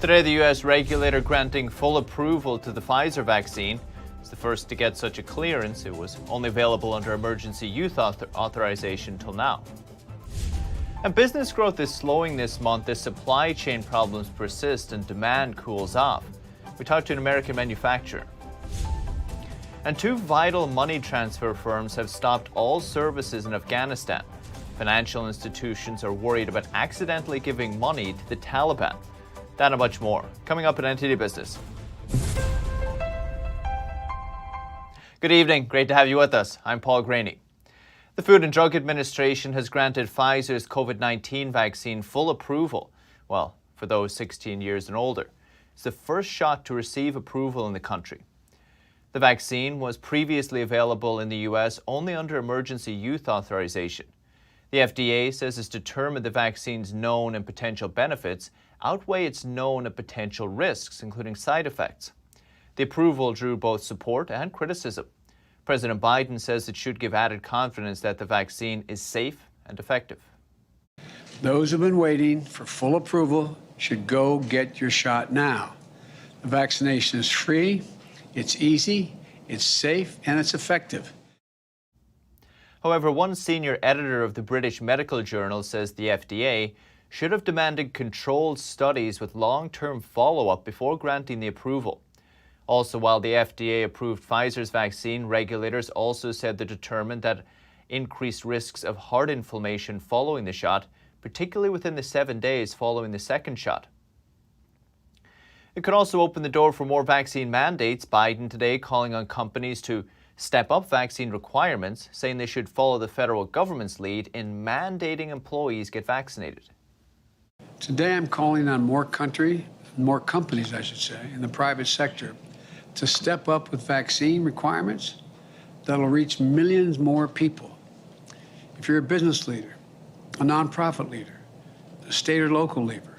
Today, the U.S. regulator granting full approval to the Pfizer vaccine. It's the first to get such a clearance. It was only available under emergency use authorization till now. And business growth is slowing this month as supply chain problems persist and demand cools off. We talked to an American manufacturer. And two vital money transfer firms have stopped all services in Afghanistan. Financial institutions are worried about accidentally giving money to the Taliban. That and much more, coming up at NTD Business. Good evening, great to have you with us. I'm Paul Graney. The Food and Drug Administration has granted Pfizer's COVID-19 vaccine full approval, well, for those 16 years and older. It's the first shot to receive approval in the country. The vaccine was previously available in the U.S. only under emergency use authorization. The FDA says it's determined the vaccine's known and potential benefits outweigh its known and potential risks, including side effects. The approval drew both support and criticism. President Biden says it should give added confidence that the vaccine is safe and effective. Those who've been waiting for full approval should go get your shot now. The vaccination is free, it's easy, it's safe, and it's effective. However, one senior editor of the British Medical Journal says the FDA should have demanded controlled studies with long-term follow-up before granting the approval. Also, while the FDA approved Pfizer's vaccine, regulators also said they're determined that increased risks of heart inflammation following the shot, particularly within the 7 days following the second shot. It could also open the door for more vaccine mandates. Biden today calling on companies to step up vaccine requirements, saying they should follow the federal government's lead in mandating employees get vaccinated. Today I'm calling on more companies, I should say, in the private sector to step up with vaccine requirements that'll reach millions more people. If you're a business leader, a nonprofit leader, a state or local leader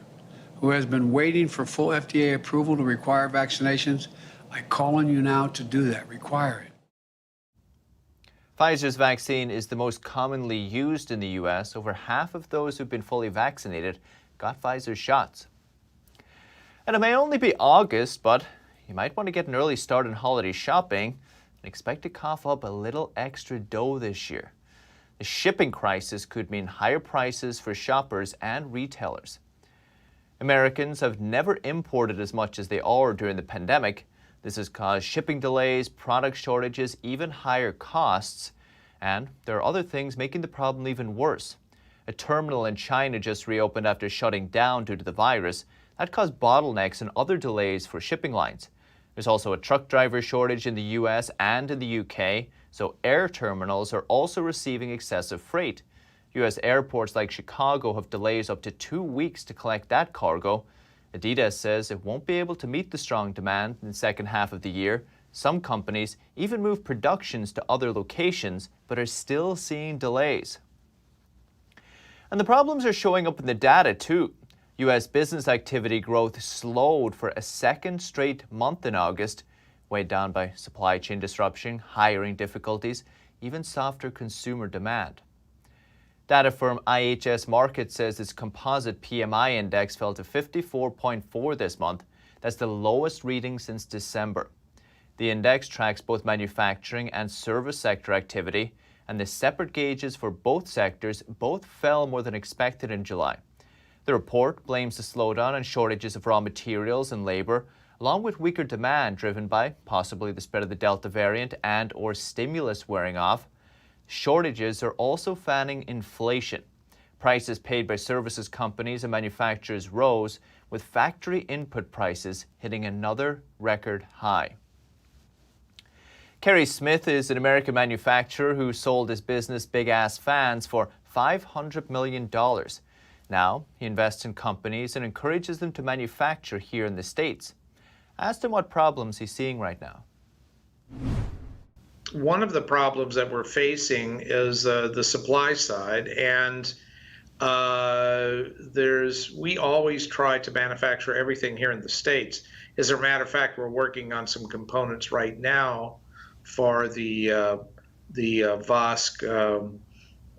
who has been waiting for full FDA approval to require vaccinations, I call on you now to do that, require it. Pfizer's vaccine is the most commonly used in the U.S. Over half of those who've been fully vaccinated got Pfizer's shots. And it may only be August, but you might want to get an early start in holiday shopping and expect to cough up a little extra dough this year. The shipping crisis could mean higher prices for shoppers and retailers. Americans have never imported as much as they are during the pandemic. This has caused shipping delays, product shortages, even higher costs. And there are other things making the problem even worse. A terminal in China just reopened after shutting down due to the virus. That caused bottlenecks and other delays for shipping lines. There's also a truck driver shortage in the U.S. and in the U.K., so air terminals are also receiving excessive freight. U.S. airports like Chicago have delays up to 2 weeks to collect that cargo. Adidas says it won't be able to meet the strong demand in the second half of the year. Some companies even move productions to other locations, but are still seeing delays. And the problems are showing up in the data too. U.S. business activity growth slowed for a second straight month in August, weighed down by supply chain disruption, hiring difficulties, even softer consumer demand. Data firm IHS Markit says its composite PMI index fell to 54.4 this month. That's the lowest reading since December. The index tracks both manufacturing and service sector activity, and the separate gauges for both sectors both fell more than expected in July. The report blames the slowdown on shortages of raw materials and labor, along with weaker demand driven by possibly the spread of the Delta variant and/or stimulus wearing off. Shortages are also fanning inflation. Prices paid by services companies and manufacturers rose, with factory input prices hitting another record high. Kerry Smith is an American manufacturer who sold his business Big Ass Fans for $500 million. Now, he invests in companies and encourages them to manufacture here in the States. I asked him what problems he's seeing right now. One of the problems that we're facing is the supply side, and we always try to manufacture everything here in the States. As a matter of fact, we're working on some components right now for the Vosk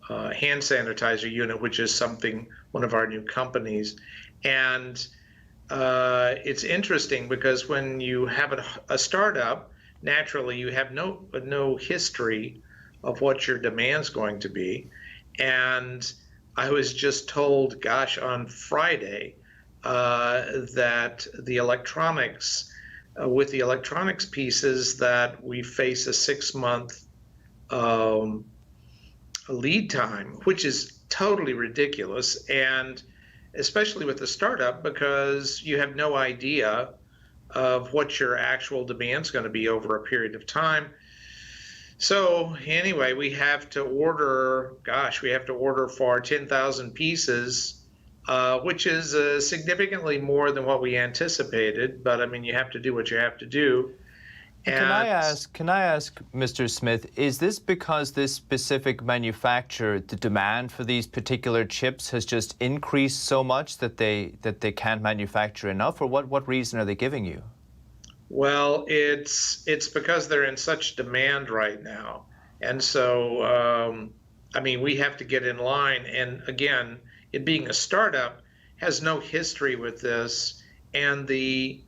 hand sanitizer unit, which is one of our new companies. And it's interesting because when you have a startup, naturally you have no history of what your demand's going to be. And I was just told, gosh, on Friday, that the electronics, with the electronics pieces, that we face a 6-month lead time, which is totally ridiculous. And especially with the startup, because you have no idea of what your actual demand's going to be over a period of time. So anyway, we have to order, for 10,000 pieces, which is significantly more than what we anticipated. But I mean, you have to do what you have to do. Can I ask, Mr. Smith, is this because this specific manufacturer, the demand for these particular chips has just increased so much that they can't manufacture enough, or what reason are they giving you? Well, it's because they're in such demand right now, and so I mean, we have to get in line. And again, it being a startup, has no history with this, and the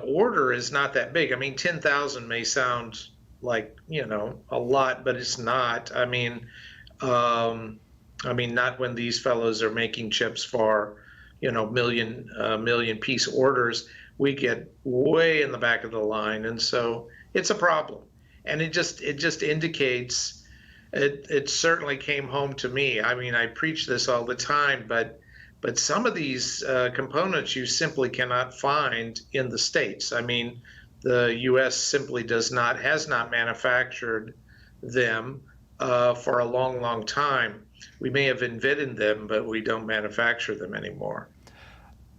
order is not that big. I mean, 10,000 may sound like, a lot, but it's not. I mean, not when these fellows are making chips for, million piece orders. We get way in the back of the line, and so it's a problem. And it just indicates, it certainly came home to me. I mean, I preach this all the time, but some of these components you simply cannot find in the States. I mean, the U.S. simply has not manufactured them for a long, long time. We may have invented them, but we don't manufacture them anymore.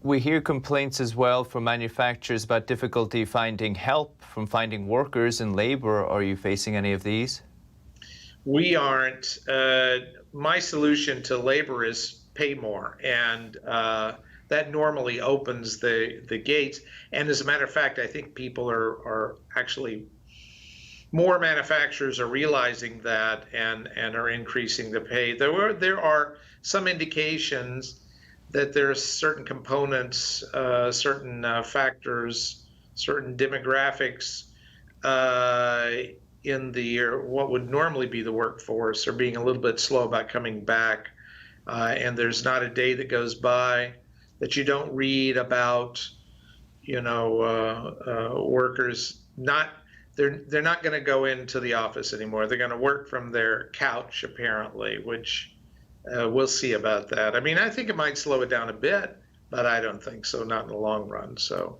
We hear complaints as well from manufacturers about difficulty finding help, from finding workers and labor. Are you facing any of these? We aren't. My solution to labor is pay more, and that normally opens the gates. And as a matter of fact, I think people are actually, more manufacturers are realizing that and are increasing the pay. There are some indications that there are certain components, certain factors, certain demographics in what would normally be the workforce are being a little bit slow about coming back. And there's not a day that goes by that you don't read about, workers they're not going to go into the office anymore. They're going to work from their couch, apparently, which we'll see about that. I mean, I think it might slow it down a bit, but I don't think so, not in the long run. So,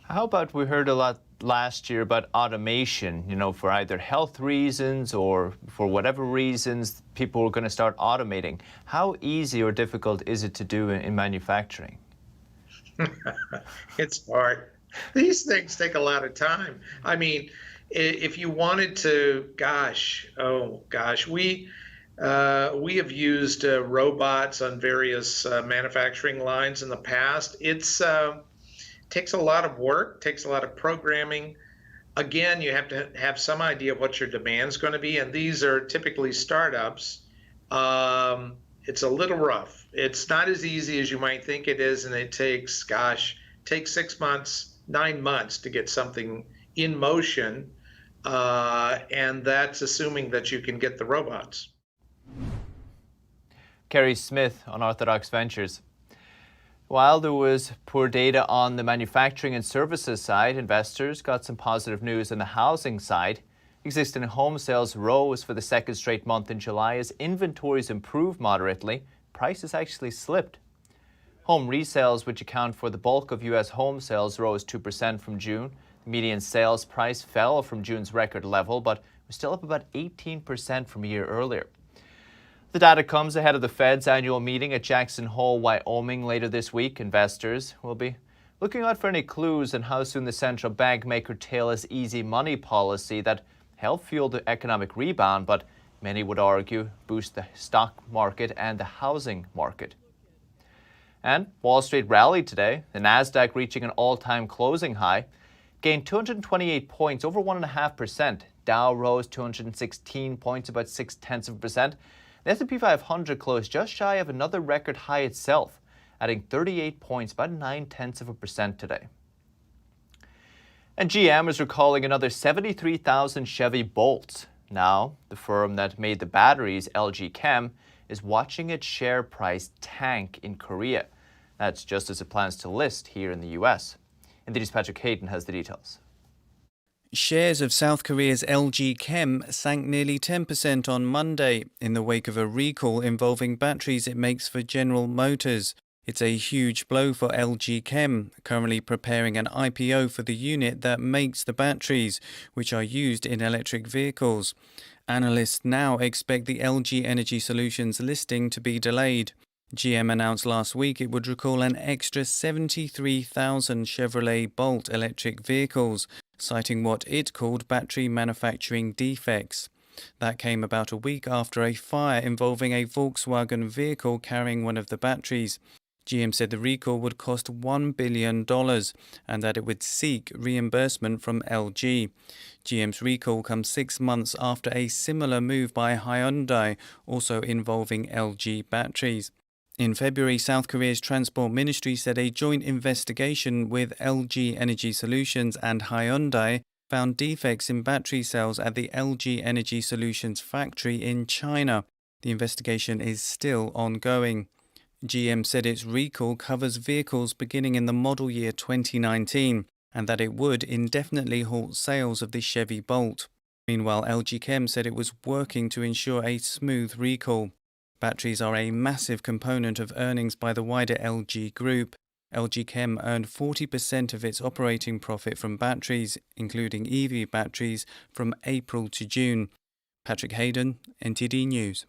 how about, we heard a lot last year about automation, for either health reasons or for whatever reasons, people were going to start automating. How easy or difficult is it to do in manufacturing? It's hard. These things take a lot of time. I mean, if you wanted to, we have used robots on various manufacturing lines in the past. It's takes a lot of work, takes a lot of programming. Again, you have to have some idea of what your demand's going to be, and these are typically startups. It's a little rough. It's not as easy as you might think it is, and it takes 6 months, 9 months to get something in motion, and that's assuming that you can get the robots. Kerry Smith, Unorthodox Ventures. While there was poor data on the manufacturing and services side, investors got some positive news on the housing side. Existing home sales rose for the second straight month in July as inventories improved moderately. Prices actually slipped. Home resales, which account for the bulk of U.S. home sales, rose 2% from June. The median sales price fell from June's record level, but was still up about 18% from a year earlier. The data comes ahead of the Fed's annual meeting at Jackson Hole, Wyoming later this week. Investors will be looking out for any clues on how soon the central bank may curtail its easy money policy that helped fuel the economic rebound, but many would argue boost the stock market and the housing market. And Wall Street rallied today, the Nasdaq reaching an all-time closing high, gained 228 points, over 1.5%. Dow rose 216 points, about 0.6%. The S&P 500 closed just shy of another record high itself adding 38 points, about 0.9% today. And GM is recalling another 73,000 Chevy Bolts. Now, the firm that made the batteries, LG Chem, is watching its share price tank in Korea. That's just as it plans to list here in the US. NTD's Patrick Hayden has the details. Shares of South Korea's LG Chem sank nearly 10% on Monday in the wake of a recall involving batteries it makes for General Motors. It's a huge blow for LG Chem, currently preparing an IPO for the unit that makes the batteries, which are used in electric vehicles. Analysts now expect the LG Energy Solutions listing to be delayed. GM announced last week it would recall an extra 73,000 Chevrolet Bolt electric vehicles, citing what it called battery manufacturing defects. That came about a week after a fire involving a Volkswagen vehicle carrying one of the batteries. GM said the recall would cost $1 billion and that it would seek reimbursement from LG. GM's recall comes 6 months after a similar move by Hyundai, also involving LG batteries. In February, South Korea's Transport Ministry said a joint investigation with LG Energy Solutions and Hyundai found defects in battery cells at the LG Energy Solutions factory in China. The investigation is still ongoing. GM said its recall covers vehicles beginning in the model year 2019 and that it would indefinitely halt sales of the Chevy Bolt. Meanwhile, LG Chem said it was working to ensure a smooth recall. Batteries are a massive component of earnings by the wider LG group. LG Chem earned 40% of its operating profit from batteries, including EV batteries, from April to June. Patrick Hayden, NTD News.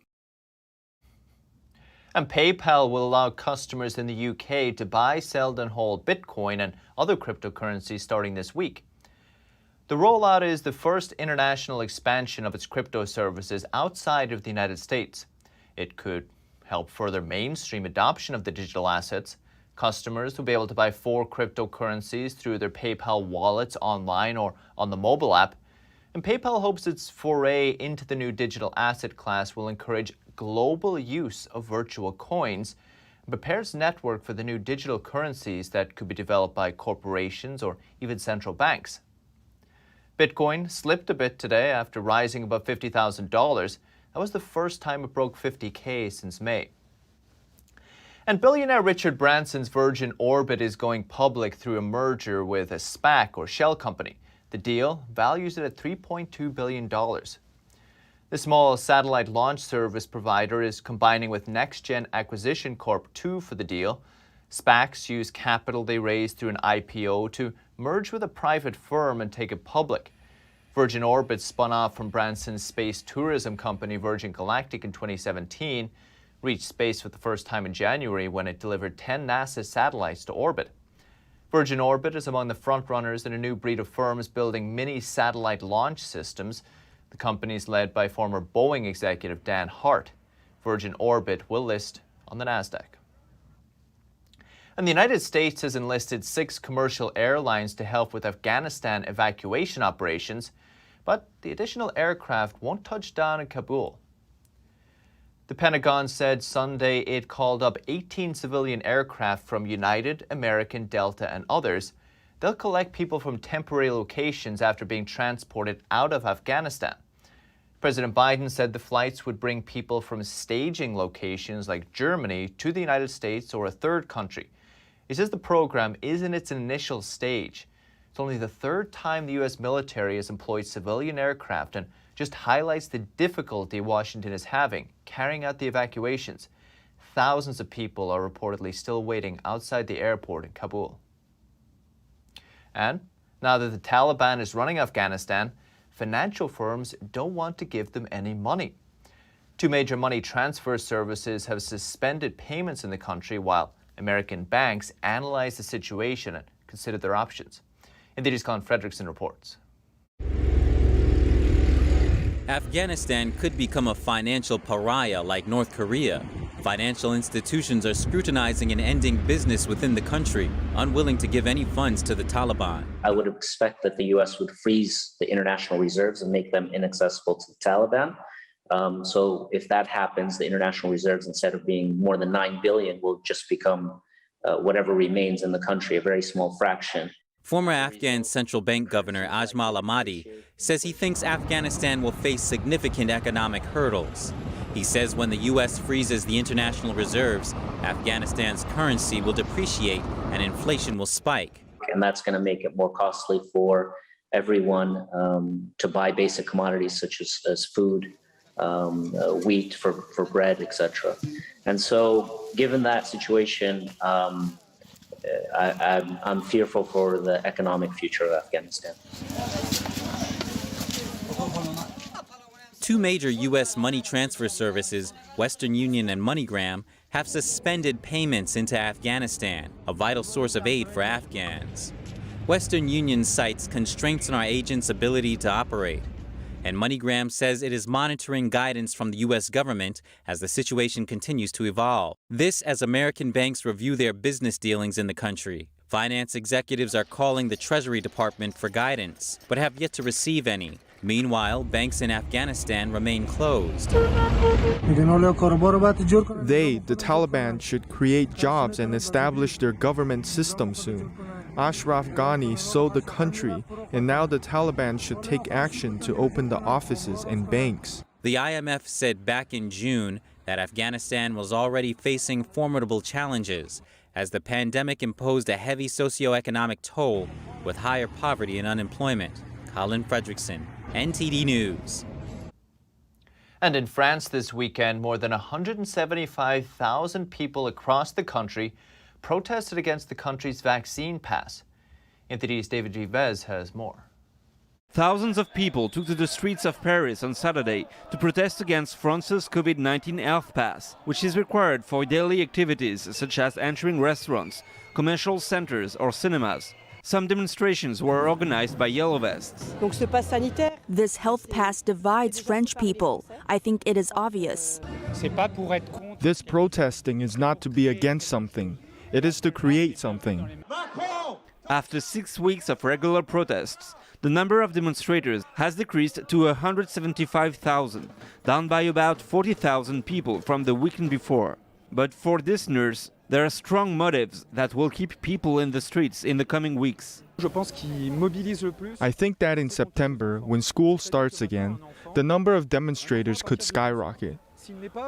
And PayPal will allow customers in the UK to buy, sell and hold Bitcoin and other cryptocurrencies starting this week. The rollout is the first international expansion of its crypto services outside of the United States. It could help further mainstream adoption of the digital assets. Customers will be able to buy 4 cryptocurrencies through their PayPal wallets online or on the mobile app. And PayPal hopes its foray into the new digital asset class will encourage global use of virtual coins and prepares network for the new digital currencies that could be developed by corporations or even central banks. Bitcoin slipped a bit today after rising above $50,000. That was the first time it broke 50K since May. And billionaire Richard Branson's Virgin Orbit is going public through a merger with a SPAC or shell company. The deal values it at $3.2 billion. The small satellite launch service provider is combining with NextGen Acquisition Corp. 2 for the deal. SPACs use capital they raise through an IPO to merge with a private firm and take it public. Virgin Orbit spun off from Branson's space tourism company Virgin Galactic in 2017, reached space for the first time in January when it delivered 10 NASA satellites to orbit. Virgin Orbit is among the frontrunners in a new breed of firms building mini satellite launch systems. The company is led by former Boeing executive Dan Hart. Virgin Orbit will list on the NASDAQ. And the United States has enlisted 6 commercial airlines to help with Afghanistan evacuation operations, but the additional aircraft won't touch down in Kabul. The Pentagon said Sunday it called up 18 civilian aircraft from United, American, Delta, and others. They'll collect people from temporary locations after being transported out of Afghanistan. President Biden said the flights would bring people from staging locations like Germany to the United States or a third country. He says the program is in its initial stage. It's only the 3rd time the U.S. military has employed civilian aircraft and just highlights the difficulty Washington is having carrying out the evacuations. Thousands of people are reportedly still waiting outside the airport in Kabul. And now that the Taliban is running Afghanistan, financial firms don't want to give them any money. 2 major money transfer services have suspended payments in the country while American banks analyze the situation and consider their options. NTD's Colin Fredrickson reports. Afghanistan could become a financial pariah like North Korea. Financial institutions are scrutinizing and ending business within the country, unwilling to give any funds to the Taliban. I would expect that the U.S. would freeze the international reserves and make them inaccessible to the Taliban. So if that happens, the international reserves, instead of being more than $9 billion, will just become whatever remains in the country, a very small fraction. Former Afghan central bank governor Ajmal Ahmadi says he thinks Afghanistan will face significant economic hurdles. He says when the U.S. freezes the international reserves, Afghanistan's currency will depreciate and inflation will spike. And that's going to make it more costly for everyone to buy basic commodities such as food, wheat for bread, etc. And so given that situation, I'm fearful for the economic future of Afghanistan. Two major U.S. money transfer services, Western Union and MoneyGram, have suspended payments into Afghanistan, a vital source of aid for Afghans. Western Union cites constraints on our agents' ability to operate. And MoneyGram says it is monitoring guidance from the U.S. government as the situation continues to evolve. This as American banks review their business dealings in the country. Finance executives are calling the Treasury Department for guidance, but have yet to receive any. Meanwhile, banks in Afghanistan remain closed. They, the Taliban, should create jobs and establish their government system soon. Ashraf Ghani sold the country, and now the Taliban should take action to open the offices and banks. The IMF said back in June that Afghanistan was already facing formidable challenges as the pandemic imposed a heavy socioeconomic toll with higher poverty and unemployment. Colin Fredrickson, NTD News. And in France this weekend, more than 175,000 people across the country protested against the country's vaccine pass. NTD's Evacuees has more. Thousands of people took to the streets of Paris on Saturday to protest against France's COVID-19 health pass, which is required for daily activities such as entering restaurants, commercial centers or cinemas. Some demonstrations were organized by Yellow Vests. This health pass divides French people. I think it is obvious. This protesting is not to be against something. It is to create something. After 6 weeks of regular protests, the number of demonstrators has decreased to 175,000, down by about 40,000 people from the weekend before. But for this nurse, there are strong motives that will keep people in the streets in the coming weeks. I think that in September, when school starts again, the number of demonstrators could skyrocket.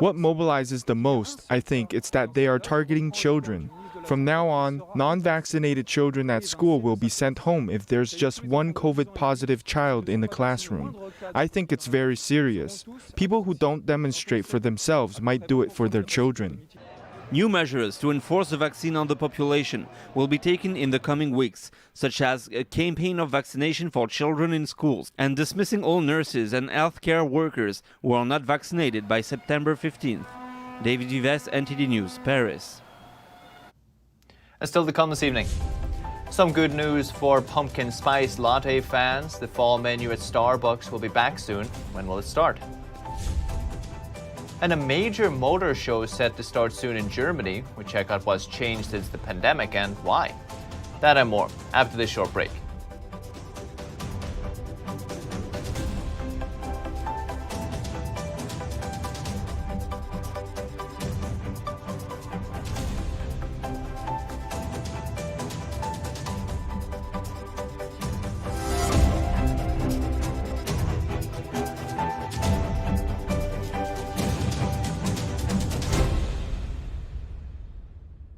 What mobilizes the most, I think, it's that they are targeting children. From now on, non-vaccinated children at school will be sent home if there's just one COVID-positive child in the classroom. I think it's very serious. People who don't demonstrate for themselves might do it for their children. New measures to enforce the vaccine on the population will be taken in the coming weeks, such as a campaign of vaccination for children in schools and dismissing all nurses and healthcare workers who are not vaccinated by September 15th. David Vives, NTD News, Paris. And still to come this evening. Some good news for pumpkin spice latte fans. The fall menu at Starbucks will be back soon. When will it start? And a major motor show is set to start soon in Germany. We check out what's changed since the pandemic and why. That and more after this short break.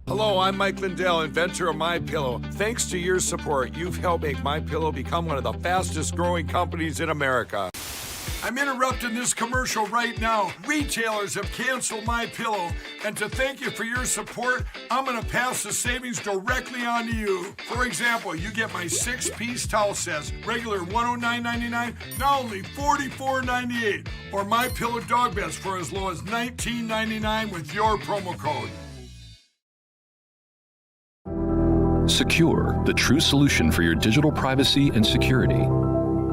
Hello, I'm Mike Lindell, inventor of MyPillow. Thanks to your support, you've helped make MyPillow become one of the fastest growing companies in America. I'm interrupting this commercial right now. Retailers have canceled MyPillow, and to thank you for your support, I'm going to pass the savings directly on to you. For example, you get my 6-piece towel sets, regular $109.99, now only $44.98, or MyPillow dog beds for as low as $19.99 with your promo code. Secure, the true solution for your digital privacy and security.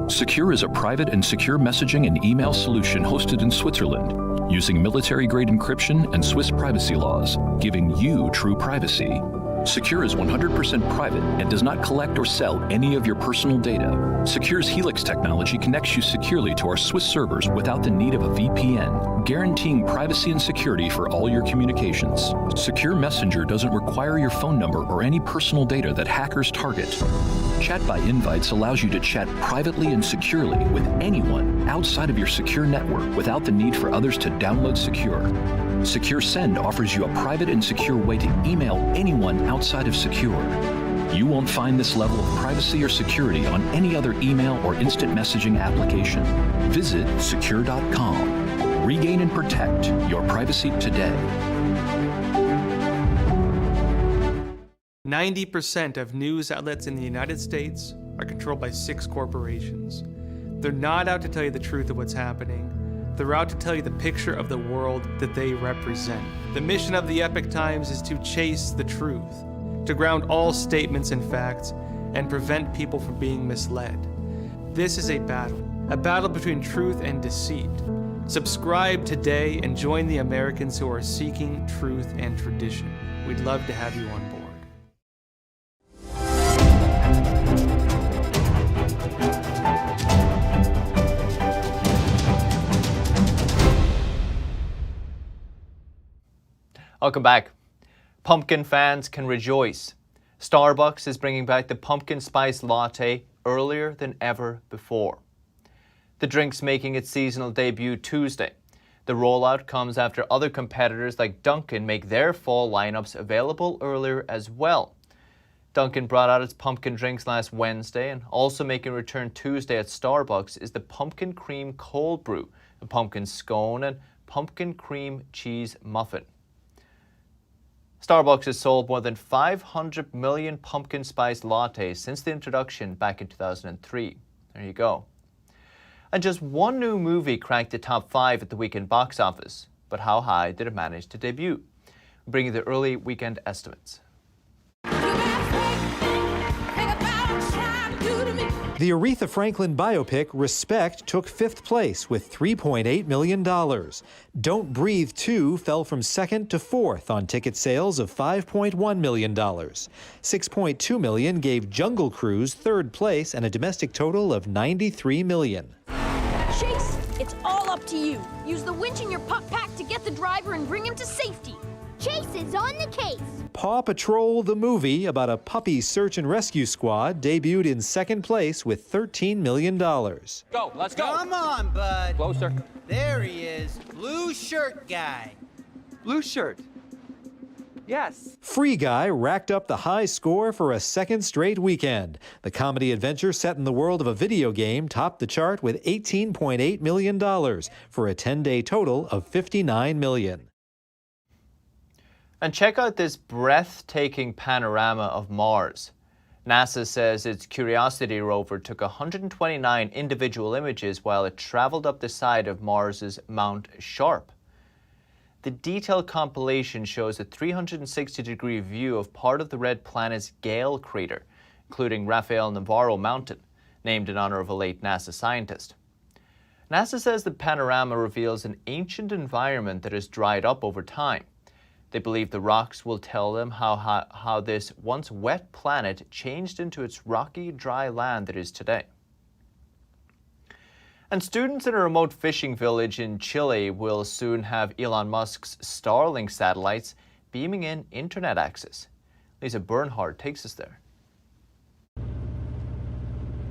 Secure is a private and secure messaging and email solution hosted in Switzerland, using military-grade encryption and Swiss privacy laws, giving you true privacy. Secure is 100% private and does not collect or sell any of your personal data. Secure's Helix technology connects you securely to our Swiss servers without the need of a VPN. guaranteeing privacy and security for all your communications. Secure Messenger doesn't require your phone number or any personal data that hackers target. Chat by Invites allows you to chat privately and securely with anyone outside of your secure network without the need for others to download Secure. Secure Send offers you a private and secure way to email anyone outside of Secure. You won't find this level of privacy or security on any other email or instant messaging application. Visit secure.com. Regain and protect your privacy today. 90% of news outlets in the United States are controlled by 6 corporations. They're not out to tell you the truth of what's happening. They're out to tell you the picture of the world that they represent. The mission of the Epoch Times is to chase the truth, to ground all statements in facts, and prevent people from being misled. This is a battle between truth and deceit. Subscribe today and join the Americans who are seeking truth and tradition. We'd love to have you on board. Welcome back. Pumpkin fans can rejoice. Starbucks is bringing back the pumpkin spice latte earlier than ever before. The drink's making its seasonal debut Tuesday. The rollout comes after other competitors like Dunkin' make their fall lineups available earlier as well. Dunkin' brought out its pumpkin drinks last Wednesday, and also making a return Tuesday at Starbucks is the pumpkin cream cold brew, a pumpkin scone, and pumpkin cream cheese muffin. Starbucks has sold more than 500 million pumpkin spice lattes since the introduction back in 2003. There you go. And just one new movie cracked the top 5 at the weekend box office. But how high did it manage to debut? We're bringing the early weekend estimates. The Aretha Franklin biopic Respect took 5th place with $3.8 million. Don't Breathe 2 fell from 2nd to 4th on ticket sales of $5.1 million. $6.2 million gave Jungle Cruise 3rd place and a domestic total of $93 million. Chase, it's all up to you. Use the winch in your pup pack to get the driver and bring him to safety. Chase is on the case. Paw Patrol the movie about a puppy search and rescue squad debuted in 2nd place with $13 million. Go, let's go. Come on, bud. Closer. There he is. Blue shirt guy. Blue shirt. Yes. Free Guy racked up the high score for a 2nd straight weekend. The comedy adventure set in the world of a video game topped the chart with $18.8 million for a 10-day total of $59 million. And check out this breathtaking panorama of Mars. NASA says its Curiosity rover took 129 individual images while it traveled up the side of Mars's Mount Sharp. The detailed compilation shows a 360-degree view of part of the red planet's Gale crater, including Rafael Navarro Mountain, named in honor of a late NASA scientist. NASA says the panorama reveals an ancient environment that has dried up over time. They believe the rocks will tell them how this once wet planet changed into its rocky, dry land that is today. And students in a remote fishing village in Chile will soon have Elon Musk's Starlink satellites beaming in internet access. Lisa Bernhard takes us there.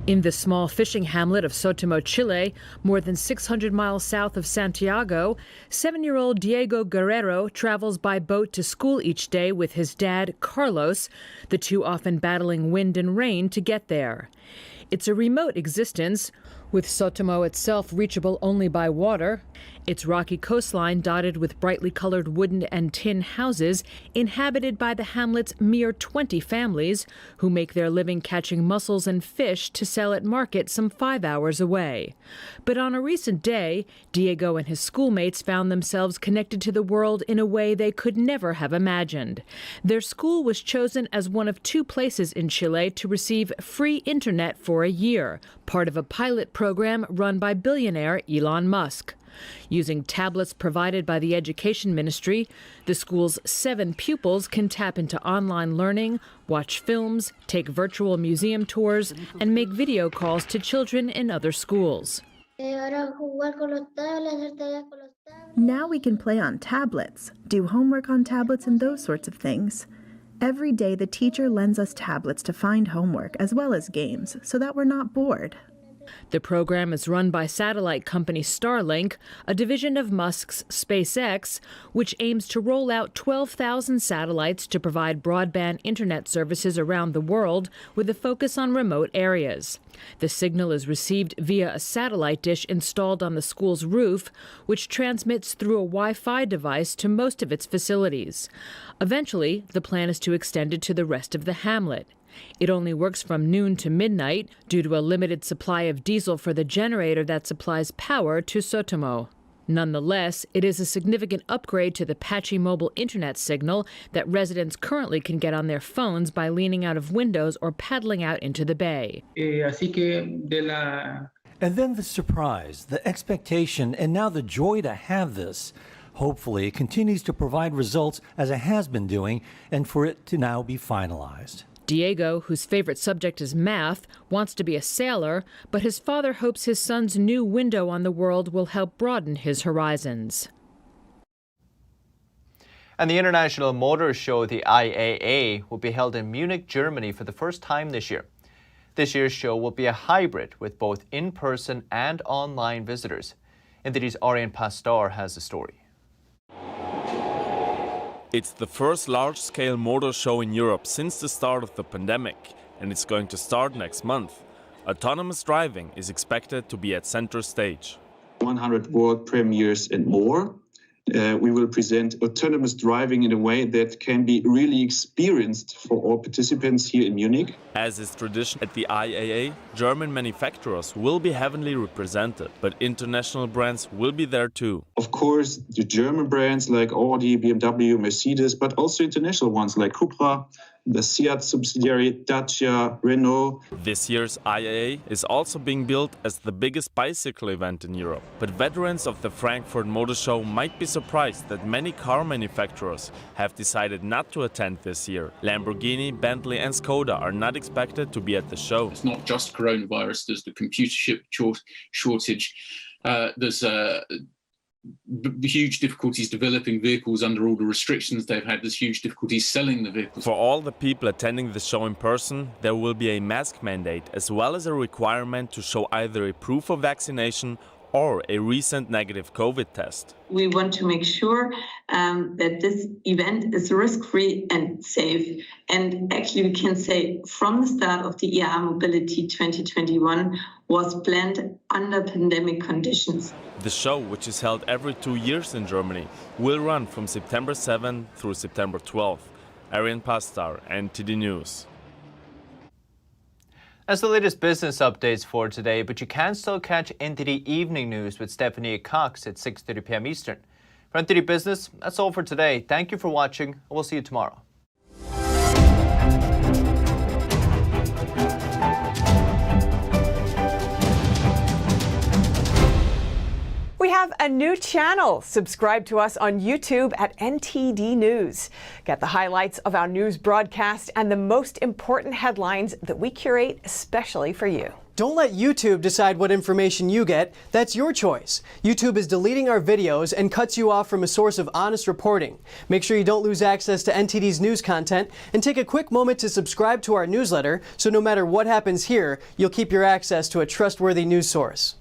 In the small fishing hamlet of Sotomo, Chile, more than 600 miles south of Santiago, 7-year-old Diego Guerrero travels by boat to school each day with his dad, Carlos, the two often battling wind and rain to get there. It's a remote existence, with Sotomo itself reachable only by water, its rocky coastline dotted with brightly colored wooden and tin houses inhabited by the hamlet's mere 20 families who make their living catching mussels and fish to sell at market some 5 hours away. But on a recent day, Diego and his schoolmates found themselves connected to the world in a way they could never have imagined. Their school was chosen as one of 2 places in Chile to receive free internet for a year, part of a pilot program run by billionaire Elon Musk. Using tablets provided by the Education Ministry, the school's 7 pupils can tap into online learning, watch films, take virtual museum tours, and make video calls to children in other schools. Now we can play on tablets, do homework on tablets and those sorts of things. Every day the teacher lends us tablets to find homework as well as games so that we're not bored. The program is run by satellite company Starlink, a division of Musk's SpaceX, which aims to roll out 12,000 satellites to provide broadband internet services around the world with a focus on remote areas. The signal is received via a satellite dish installed on the school's roof, which transmits through a Wi-Fi device to most of its facilities. Eventually, the plan is to extend it to the rest of the hamlet. It only works from noon to midnight due to a limited supply of diesel for the generator that supplies power to Sotomo. Nonetheless, it is a significant upgrade to the patchy mobile internet signal that residents currently can get on their phones by leaning out of windows or paddling out into the bay. And then the surprise, the expectation, and now the joy to have this. Hopefully, it continues to provide results as it has been doing, and for it to now be finalized. Diego, whose favorite subject is math, wants to be a sailor, but his father hopes his son's new window on the world will help broaden his horizons. And the International Motor Show, the IAA, will be held in Munich, Germany for the first time this year. This year's show will be a hybrid with both in-person and online visitors. NTD's Orient Pastor has the story. It's the first large-scale motor show in Europe since the start of the pandemic, and it's going to start next month. Autonomous driving is expected to be at center stage. 100 world premieres and more. We will present autonomous driving in a way that can be really experienced for all participants here in Munich. As is tradition at the IAA, German manufacturers will be heavily represented, but international brands will be there too. Of course, the German brands like Audi, BMW, Mercedes, but also international ones like Cupra, the Seat subsidiary Dacia, Renault. This year's IAA is also being built as the biggest bicycle event in Europe. But veterans of the Frankfurt Motor Show might be surprised that many car manufacturers have decided not to attend this year. Lamborghini, Bentley and Skoda are not expected to be at the show. It's not just coronavirus, there's the computer chip shortage, there's huge difficulties developing vehicles under all the restrictions they've had. There's huge difficulties selling the vehicles. For all the people attending the show in person, there will be a mask mandate as well as a requirement to show either a proof of vaccination or a recent negative COVID test. We want to make sure that this event is risk-free and safe. And actually, we can say from the start of the ER Mobility 2021 was planned under pandemic conditions. The show, which is held every 2 years in Germany, will run from September 7 through September 12. Arian Pastar, NTD News. That's the latest business updates for today, but you can still catch NTD Evening News with Stephanie Cox at 6:30 p.m. Eastern. For NTD Business, that's all for today. Thank you for watching, and we'll see you tomorrow. We have a new channel. Subscribe to us on YouTube at NTD News. Get the highlights of our news broadcast and the most important headlines that we curate especially for you. Don't let YouTube decide what information you get. That's your choice. YouTube is deleting our videos and cuts you off from a source of honest reporting. Make sure you don't lose access to NTD's news content, and take a quick moment to subscribe to our newsletter so no matter what happens here, you'll keep your access to a trustworthy news source.